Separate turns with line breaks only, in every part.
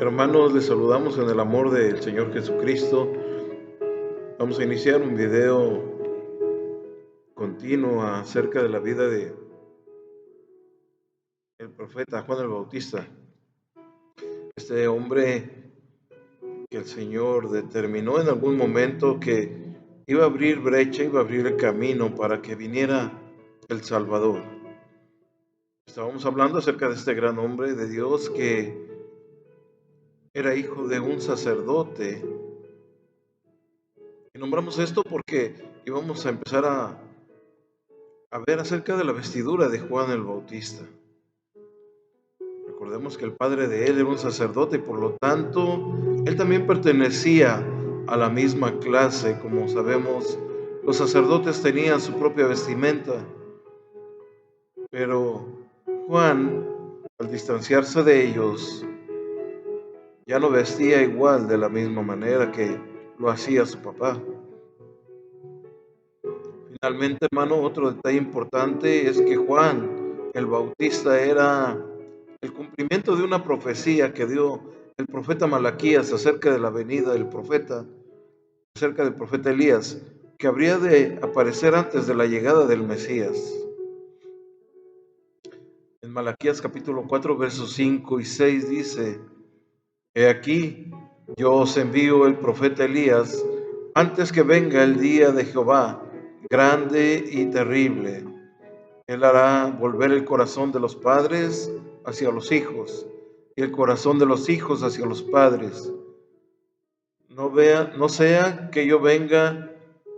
Hermanos, les saludamos en el amor del Señor Jesucristo. Vamos a iniciar un video continuo acerca de la vida de el profeta Juan el Bautista. Este hombre que el Señor determinó en algún momento que iba a abrir brecha, iba a abrir el camino para que viniera el Salvador. Estábamos hablando acerca de este gran hombre de Dios que era hijo de un sacerdote. Y nombramos esto porque íbamos a empezar a ver acerca de la vestidura de Juan el Bautista. Recordemos que el padre de él era un sacerdote y por lo tanto él también pertenecía a la misma clase. Como sabemos, los sacerdotes tenían su propia vestimenta, pero Juan, al distanciarse de ellos, ya no vestía igual de la misma manera que lo hacía su papá. Finalmente, hermano, otro detalle importante es que Juan el Bautista era el cumplimiento de una profecía que dio el profeta Malaquías acerca de la venida del profeta, acerca del profeta Elías, que habría de aparecer antes de la llegada del Mesías. En Malaquías capítulo 4, versos 5 y 6 dice: He aquí, yo os envío el profeta Elías antes que venga el día de Jehová, grande y terrible. Él hará volver el corazón de los padres hacia los hijos y el corazón de los hijos hacia los padres. No sea que yo venga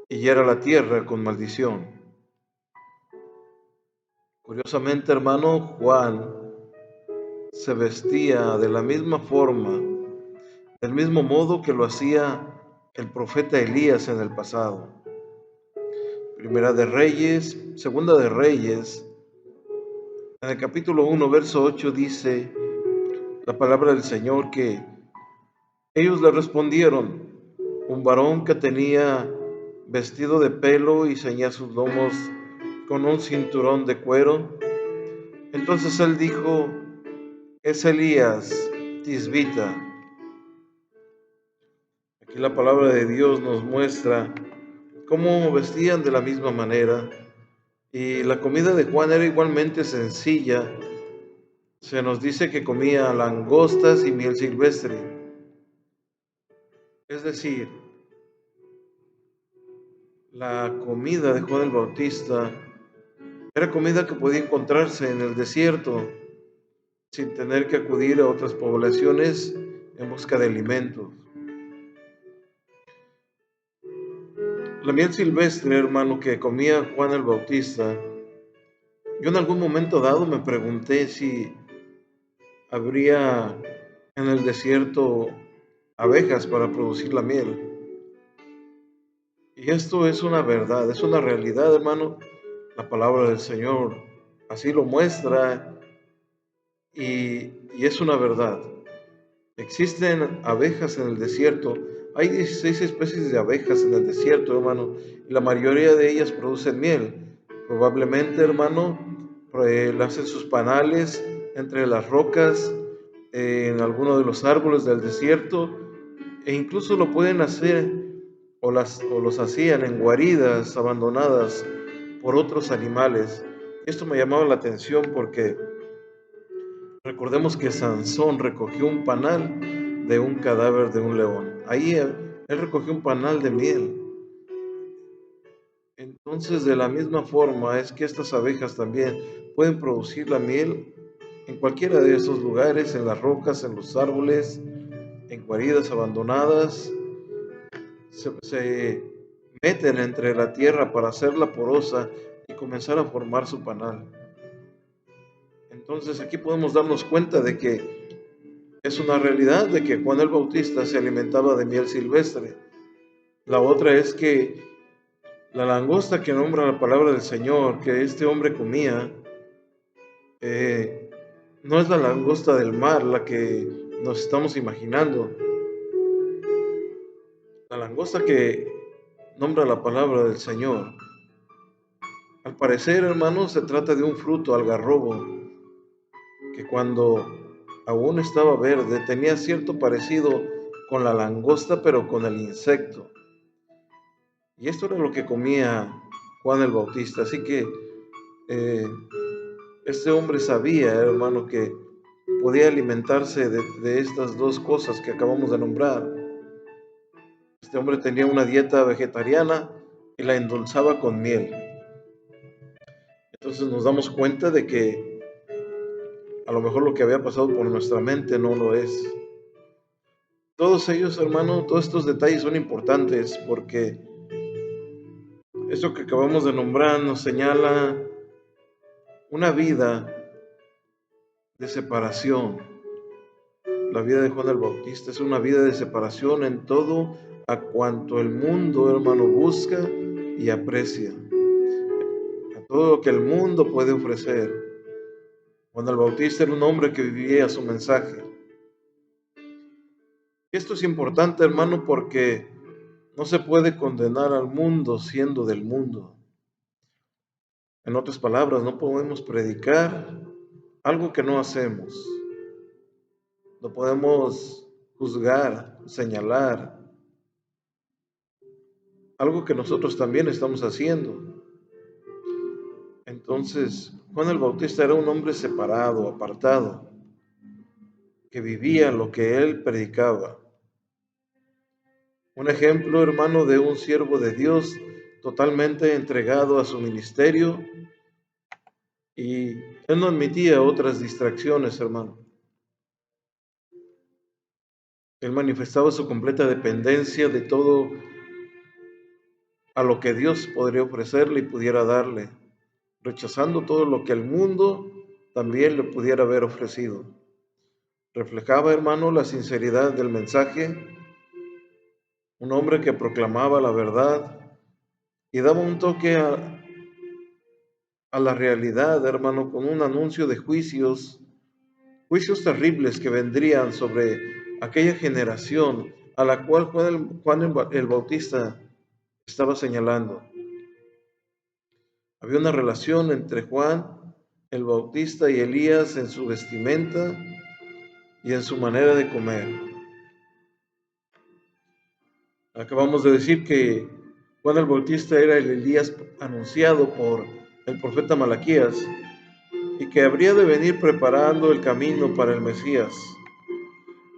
y hiera la tierra con maldición. Curiosamente, hermano, Juan se vestía de la misma forma, del mismo modo que lo hacía el profeta Elías en el pasado. Primera de Reyes, Segunda de Reyes, en el capítulo 1, verso 8 dice la palabra del Señor que ellos le respondieron: un varón que tenía vestido de pelo y ceñía sus lomos con un cinturón de cuero. Entonces él dijo: es Elías Tisbita. Aquí la palabra de Dios nos muestra cómo vestían de la misma manera, y la comida de Juan era igualmente sencilla. Se nos dice que comía langostas y miel silvestre. Es decir, la comida de Juan el Bautista era comida que podía encontrarse en el desierto sin tener que acudir a otras poblaciones en busca de alimentos. La miel silvestre, hermano, que comía Juan el Bautista, yo en algún momento dado me pregunté si habría en el desierto abejas para producir la miel. Y esto es una verdad, es una realidad, hermano. La palabra del Señor así lo muestra y es una verdad. Existen abejas en el desierto. Hay 16 especies de abejas en el desierto, hermano, y la mayoría de ellas producen miel. Probablemente, hermano, hacen sus panales entre las rocas, en alguno de los árboles del desierto, e incluso lo pueden hacer o los hacían en guaridas abandonadas por otros animales. Esto me llamaba la atención porque recordemos que Sansón recogió un panal de un cadáver de un león. Ahí él recogió un panal de miel. Entonces, de la misma forma es que estas abejas también pueden producir la miel en cualquiera de esos lugares, en las rocas, en los árboles, en guaridas abandonadas. Se meten entre la tierra para hacerla porosa y comenzar a formar su panal. Entonces aquí podemos darnos cuenta de que es una realidad de que Juan el Bautista se alimentaba de miel silvestre. La otra es que la langosta que nombra la palabra del Señor, que este hombre comía, no es la langosta del mar la que nos estamos imaginando. La langosta que nombra la palabra del Señor, al parecer, hermanos, se trata de un fruto algarrobo que cuando aún estaba verde, tenía cierto parecido con la langosta, pero con el insecto. Y esto era lo que comía Juan el Bautista. Así que eh, este hombre sabía, hermano, que podía alimentarse de estas dos cosas que acabamos de nombrar. Este hombre tenía una dieta vegetariana y la endulzaba con miel. Entonces nos damos cuenta de que a lo mejor lo que había pasado por nuestra mente no lo es. Todos ellos, hermano, todos estos detalles son importantes porque esto que acabamos de nombrar nos señala una vida de separación. La vida de Juan el Bautista es una vida de separación en todo a cuanto el mundo, hermano, busca y aprecia. A todo lo que el mundo puede ofrecer. Juan el Bautista era un hombre que vivía su mensaje. Esto es importante, hermano, porque no se puede condenar al mundo siendo del mundo. En otras palabras, no podemos predicar algo que no hacemos. No podemos juzgar, señalar algo que nosotros también estamos haciendo. Entonces, Juan el Bautista era un hombre separado, apartado, que vivía lo que él predicaba. Un ejemplo, hermano, de un siervo de Dios totalmente entregado a su ministerio, y él no admitía otras distracciones, hermano. Él manifestaba su completa dependencia de todo a lo que Dios podría ofrecerle y pudiera darle, rechazando todo lo que el mundo también le pudiera haber ofrecido. Reflejaba, hermano, la sinceridad del mensaje, un hombre que proclamaba la verdad y daba un toque a la realidad, hermano, con un anuncio de juicios terribles que vendrían sobre aquella generación a la cual Juan el Bautista estaba señalando. Había una relación entre Juan el Bautista y Elías en su vestimenta y en su manera de comer. Acabamos de decir que Juan el Bautista era el Elías anunciado por el profeta Malaquías y que habría de venir preparando el camino para el Mesías.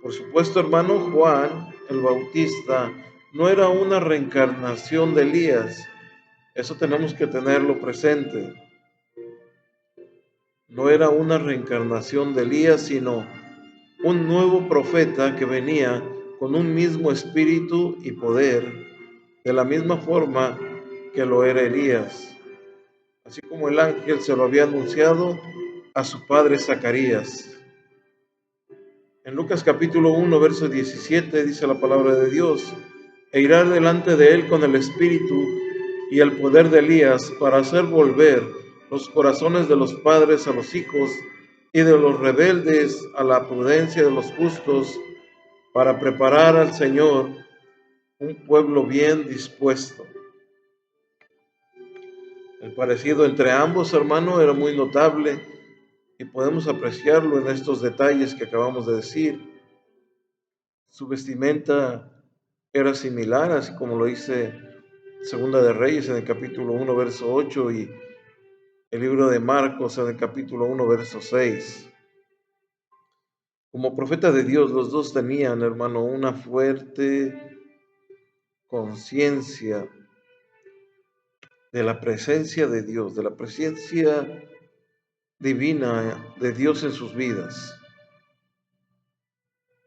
Por supuesto, hermano, Juan el Bautista no era una reencarnación de Elías. Eso tenemos que tenerlo presente. No era una reencarnación de Elías, sino un nuevo profeta que venía con un mismo espíritu y poder, de la misma forma que lo era Elías, así como el ángel se lo había anunciado a su padre Zacarías. En Lucas capítulo 1, verso 17 dice la palabra de Dios: e irá delante de él con el espíritu y el poder de Elías para hacer volver los corazones de los padres a los hijos y de los rebeldes a la prudencia de los justos, para preparar al Señor un pueblo bien dispuesto. El parecido entre ambos, hermano, era muy notable y podemos apreciarlo en estos detalles que acabamos de decir. Su vestimenta era similar, así como lo dice Segunda de Reyes en el capítulo 1, verso 8, y el libro de Marcos en el capítulo 1, verso 6. Como profeta de Dios, los dos tenían, hermano, una fuerte conciencia de la presencia de Dios, de la presencia divina de Dios en sus vidas.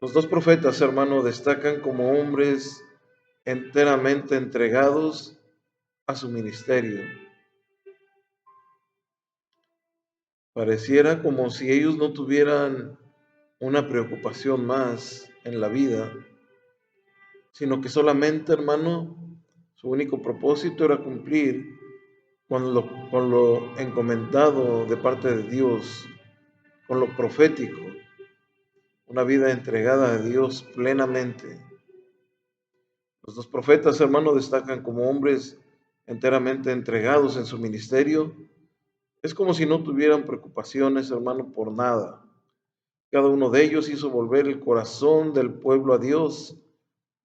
Los dos profetas, hermano, destacan como hombres enteramente entregados a su ministerio. Pareciera como si ellos no tuvieran una preocupación más en la vida, sino que solamente, hermano, su único propósito era cumplir con lo encomendado de parte de Dios, con lo profético, una vida entregada a Dios plenamente. Los dos profetas, hermano, destacan como hombres enteramente entregados en su ministerio. Es como si no tuvieran preocupaciones, hermano, por nada. Cada uno de ellos hizo volver el corazón del pueblo a Dios.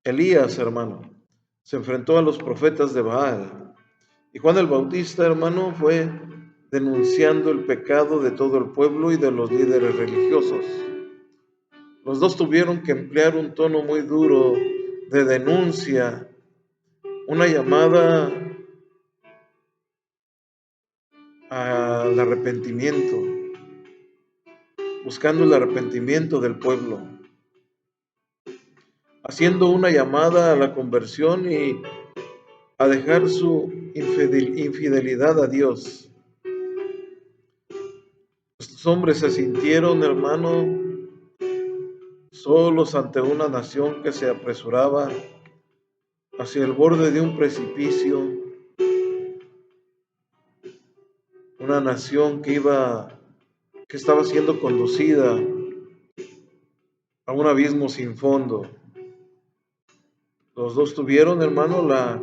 Elías, hermano, se enfrentó a los profetas de Baal. Y Juan el Bautista, hermano, fue denunciando el pecado de todo el pueblo y de los líderes religiosos. Los dos tuvieron que emplear un tono muy duro de denuncia, una llamada al arrepentimiento, buscando el arrepentimiento del pueblo, haciendo una llamada a la conversión y a dejar su infidelidad a Dios. Estos hombres se sintieron, hermano, solos ante una nación que se apresuraba hacia el borde de un precipicio, una nación que estaba siendo conducida a un abismo sin fondo. Los dos tuvieron, hermano, la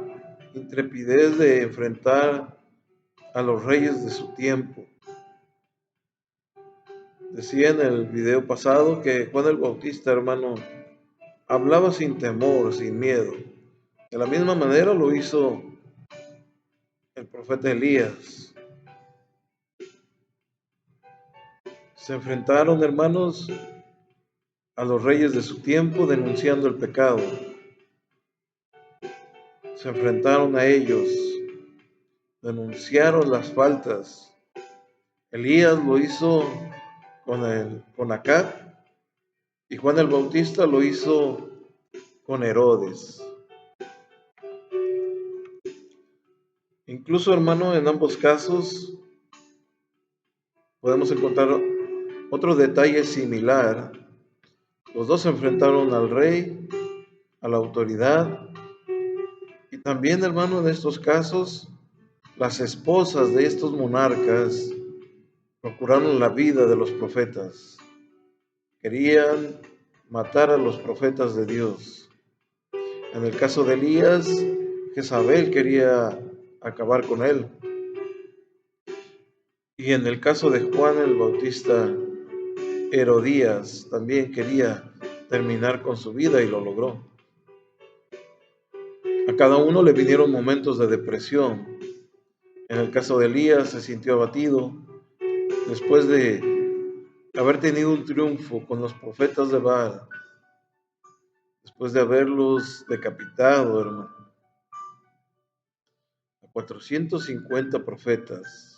intrepidez de enfrentar a los reyes de su tiempo. Decía en el video pasado que Juan el Bautista, hermano, hablaba sin temor, sin miedo. De la misma manera lo hizo el profeta Elías. Se enfrentaron, hermanos, a los reyes de su tiempo denunciando el pecado. Se enfrentaron a ellos, denunciaron las faltas. Elías lo hizo con Acab y Juan el Bautista lo hizo con Herodes. Incluso, hermano, en ambos casos podemos encontrar otro detalle similar. Los dos se enfrentaron al rey, a la autoridad, y también, hermano, en estos casos, las esposas de estos monarcas procuraron la vida de los profetas. Querían matar a los profetas de Dios. En el caso de Elías, Jezabel quería acabar con él. Y en el caso de Juan el Bautista, Herodías también quería terminar con su vida y lo logró. A cada uno le vinieron momentos de depresión. En el caso de Elías se sintió abatido después de haber tenido un triunfo con los profetas de Baal, después de haberlos decapitado, hermano. A 450 profetas.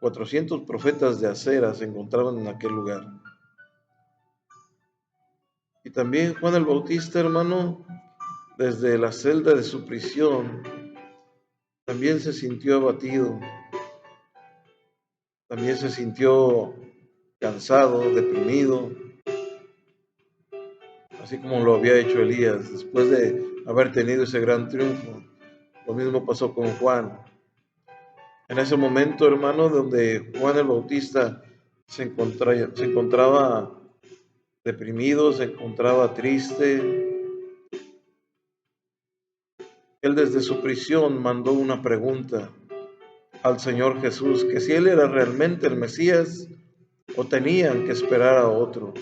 400 profetas de Acera se encontraban en aquel lugar. Y también Juan el Bautista, hermano, desde la celda de su prisión, también se sintió abatido, también se sintió cansado, deprimido, así como lo había hecho Elías después de haber tenido ese gran triunfo. Lo mismo pasó con Juan. En ese momento, hermano, donde Juan el Bautista se encontraba deprimido, se encontraba triste, él desde su prisión mandó una pregunta al Señor Jesús, que si él era realmente el Mesías o tenían que esperar a otro.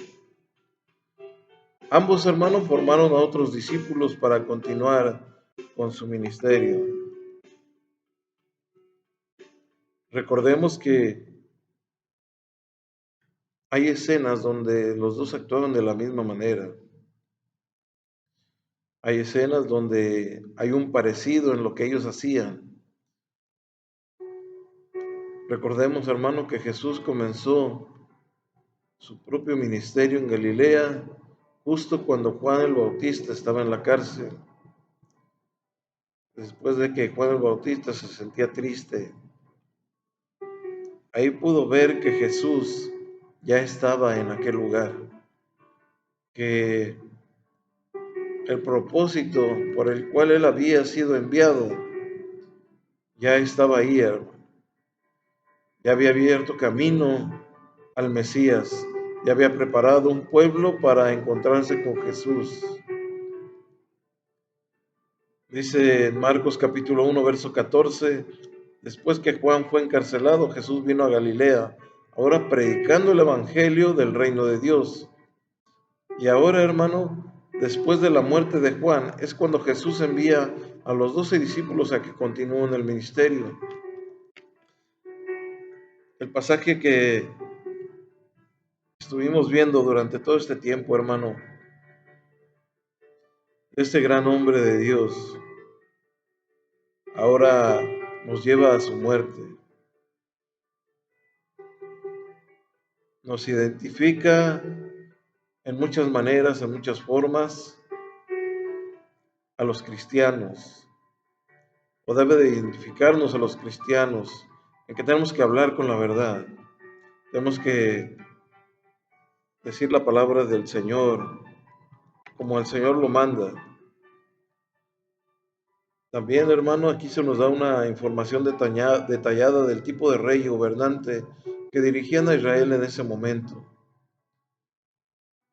Ambos hermanos formaron a otros discípulos para continuar con su ministerio. Recordemos que hay escenas donde los dos actuaban de la misma manera. Hay escenas donde hay un parecido en lo que ellos hacían. Recordemos, hermano, que Jesús comenzó su propio ministerio en Galilea justo cuando Juan el Bautista estaba en la cárcel. Después de que Juan el Bautista se sentía triste, ahí pudo ver que Jesús ya estaba en aquel lugar, que el propósito por el cual él había sido enviado ya estaba ahí, hermano. Ya había abierto camino al Mesías, ya había preparado un pueblo para encontrarse con Jesús. Dice en Marcos capítulo 1, verso 14, después que Juan fue encarcelado, Jesús vino a Galilea, ahora predicando el evangelio del reino de Dios. Y ahora, hermano, después de la muerte de Juan, es cuando Jesús envía a los 12 discípulos a que continúen el ministerio. El pasaje que estuvimos viendo durante todo este tiempo, hermano, este gran hombre de Dios, ahora nos lleva a su muerte. Nos identifica en muchas maneras, en muchas formas, a los cristianos, o debe de identificarnos a los cristianos, en que tenemos que hablar con la verdad, tenemos que decir la palabra del Señor, como el Señor lo manda. También, hermano, aquí se nos da una información detallada del tipo de rey y gobernante que dirigían a Israel en ese momento.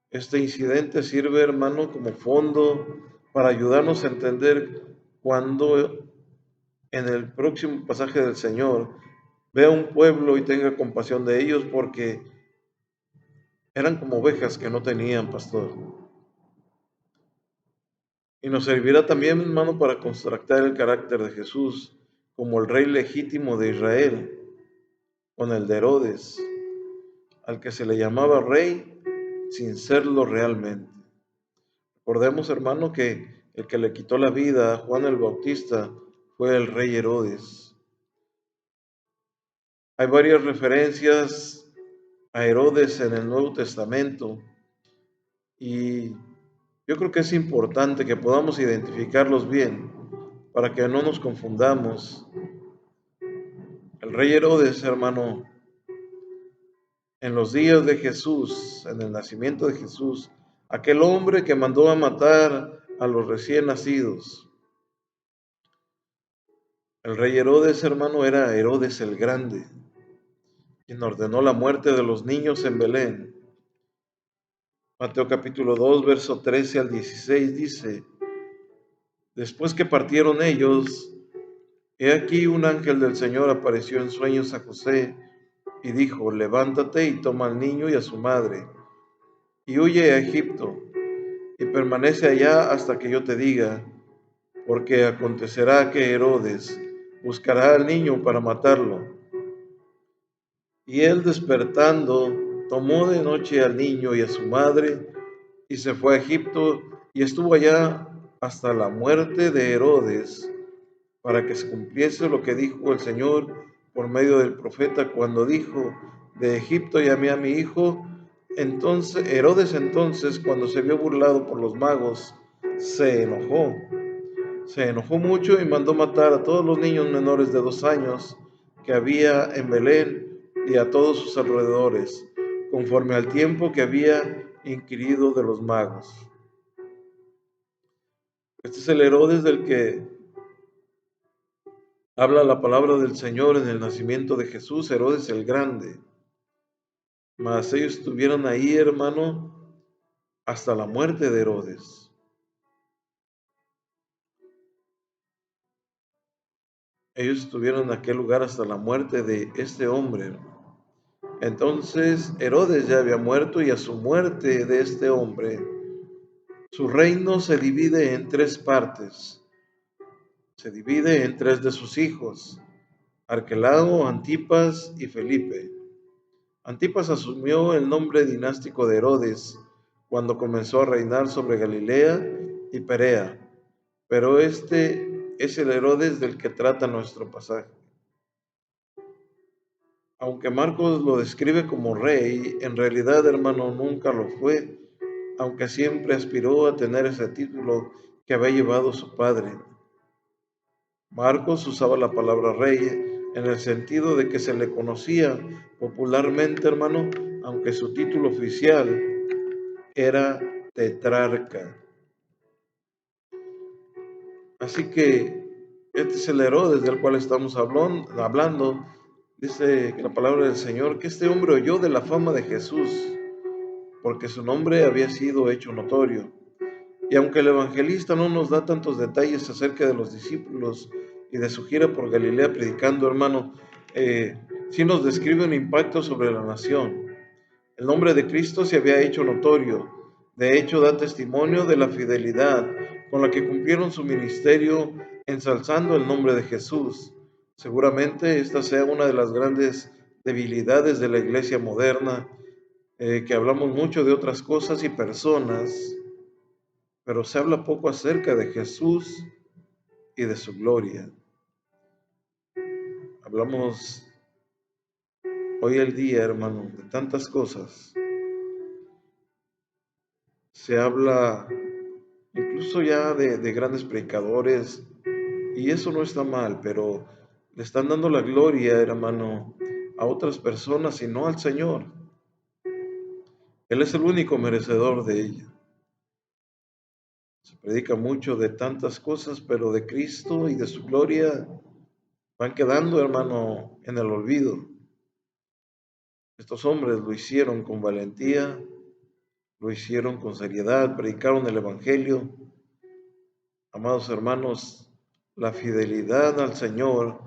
Este incidente sirve, hermano, como fondo para ayudarnos a entender cuando en el próximo pasaje del Señor vea un pueblo y tenga compasión de ellos, porque eran como ovejas que no tenían pastor. Y nos servirá también, hermano, para contrastar el carácter de Jesús como el rey legítimo de Israel con el de Herodes, al que se le llamaba rey sin serlo realmente. Recordemos, hermano, que el que le quitó la vida a Juan el Bautista fue el rey Herodes. Hay varias referencias a Herodes en el Nuevo Testamento y yo creo que es importante que podamos identificarlos bien para que no nos confundamos. El rey Herodes, hermano, en los días de Jesús, en el nacimiento de Jesús, aquel hombre que mandó a matar a los recién nacidos. El rey Herodes, hermano, era Herodes el Grande, quien ordenó la muerte de los niños en Belén. Mateo capítulo 2, verso 13 al 16 dice: después que partieron ellos, he aquí un ángel del Señor apareció en sueños a José y dijo: levántate y toma al niño y a su madre, y huye a Egipto, y permanece allá hasta que yo te diga, porque acontecerá que Herodes buscará al niño para matarlo. Y él despertando, tomó de noche al niño y a su madre, y se fue a Egipto, y estuvo allá hasta la muerte de Herodes, para que se cumpliese lo que dijo el Señor por medio del profeta, cuando dijo: de Egipto llamé a mi hijo. Entonces Herodes, cuando se vio burlado por los magos, se enojó. Se enojó mucho y mandó matar a todos los niños menores de 2 años que había en Belén y a todos sus alrededores, conforme al tiempo que había inquirido de los magos. Este es el Herodes del que habla la palabra del Señor en el nacimiento de Jesús, Herodes el Grande. Mas ellos estuvieron ahí, hermano, hasta la muerte de Herodes. Ellos estuvieron en aquel lugar hasta la muerte de este hombre. Entonces Herodes ya había muerto, y a su muerte de este hombre, su reino se divide en 3 partes. Se divide en 3 de sus hijos: Arquelao, Antipas y Felipe. Antipas asumió el nombre dinástico de Herodes cuando comenzó a reinar sobre Galilea y Perea, pero este es el Herodes del que trata nuestro pasaje. Aunque Marcos lo describe como rey, en realidad, hermano, nunca lo fue, aunque siempre aspiró a tener ese título que había llevado su padre. Marcos usaba la palabra rey en el sentido de que se le conocía popularmente, hermano, aunque su título oficial era tetrarca. Así que este es el Herodes del cual estamos hablando. Dice que la palabra del Señor que este hombre oyó de la fama de Jesús, porque su nombre había sido hecho notorio. Y aunque el evangelista no nos da tantos detalles acerca de los discípulos y de su gira por Galilea predicando, hermano, sí nos describe un impacto sobre la nación. El nombre de Cristo se había hecho notorio. De hecho, da testimonio de la fidelidad con la que cumplieron su ministerio ensalzando el nombre de Jesús. Seguramente esta sea una de las grandes debilidades de la iglesia moderna, que hablamos mucho de otras cosas y personas, pero se habla poco acerca de Jesús y de su gloria. Hablamos hoy el día, hermano, de tantas cosas. Se habla incluso ya de grandes predicadores, y eso no está mal, pero le están dando la gloria, hermano, a otras personas y no al Señor. Él es el único merecedor de ella. Se predica mucho de tantas cosas, pero de Cristo y de su gloria van quedando, hermano, en el olvido. Estos hombres lo hicieron con valentía, lo hicieron con seriedad, predicaron el Evangelio. Amados hermanos, la fidelidad al Señor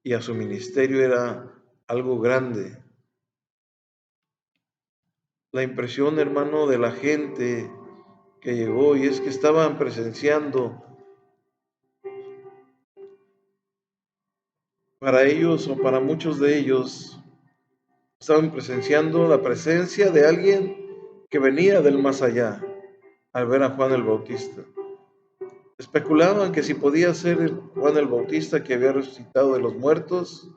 y a su ministerio era algo grande. La impresión, hermano, de la gente que llegó, y es que estaban presenciando, para ellos o para muchos de ellos, estaban presenciando la presencia de alguien que venía del más allá al ver a Juan el Bautista. Especulaban que si podía ser Juan el Bautista que había resucitado de los muertos.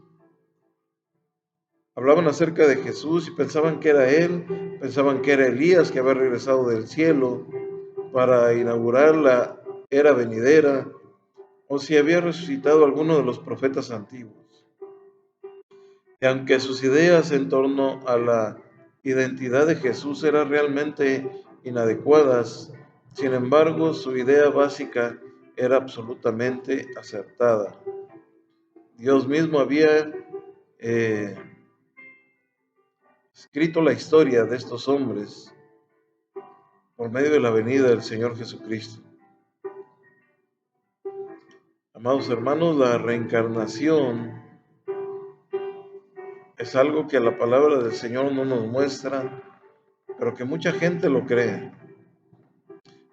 Hablaban acerca de Jesús y pensaban que era él, pensaban que era Elías que había regresado del cielo para inaugurar la era venidera, o si había resucitado alguno de los profetas antiguos. Y aunque sus ideas en torno a la identidad de Jesús eran realmente inadecuadas, sin embargo, su idea básica era absolutamente acertada. Dios mismo había eh, escrito la historia de estos hombres por medio de la venida del Señor Jesucristo. Amados hermanos, la reencarnación es algo que la palabra del Señor no nos muestra, pero que mucha gente lo cree.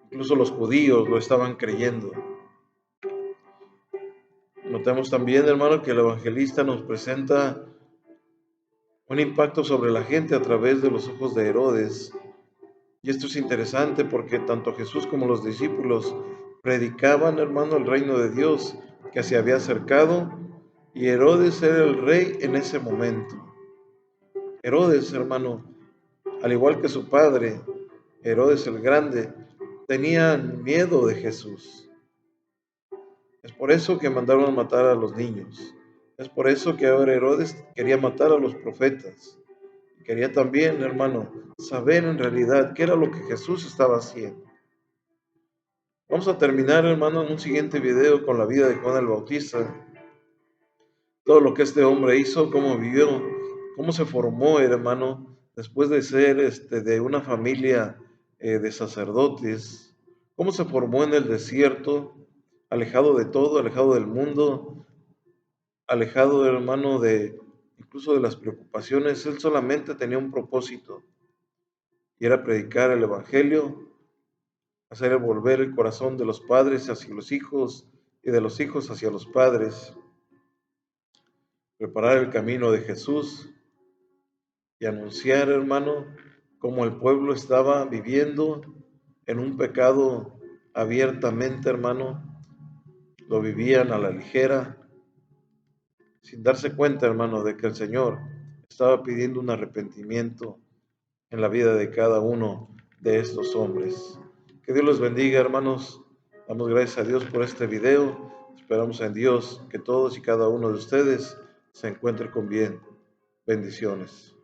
Incluso los judíos lo estaban creyendo. Notemos también, hermano, que el evangelista nos presenta un impacto sobre la gente a través de los ojos de Herodes. Y esto es interesante porque tanto Jesús como los discípulos predicaban, hermano, el reino de Dios que se había acercado, y Herodes era el rey en ese momento. Herodes, hermano, al igual que su padre, Herodes el Grande, tenían miedo de Jesús. Es por eso que mandaron a matar a los niños. Es por eso que ahora Herodes quería matar a los profetas. Quería también, hermano, saber en realidad qué era lo que Jesús estaba haciendo. Vamos a terminar, hermano, en un siguiente video con la vida de Juan el Bautista. Todo lo que este hombre hizo, cómo vivió, cómo se formó, hermano, después de ser de una familia de sacerdotes, cómo se formó en el desierto, alejado de todo, alejado del mundo, alejado, hermano, de incluso de las preocupaciones. Él solamente tenía un propósito, y era predicar el Evangelio, hacer volver el corazón de los padres hacia los hijos y de los hijos hacia los padres, preparar el camino de Jesús y anunciar, hermano, cómo el pueblo estaba viviendo en un pecado abiertamente, hermano. Lo vivían a la ligera, sin darse cuenta, hermano, de que el Señor estaba pidiendo un arrepentimiento en la vida de cada uno de estos hombres. Que Dios los bendiga, hermanos. Damos gracias a Dios por este video. Esperamos en Dios que todos y cada uno de ustedes se encuentren con bien. Bendiciones.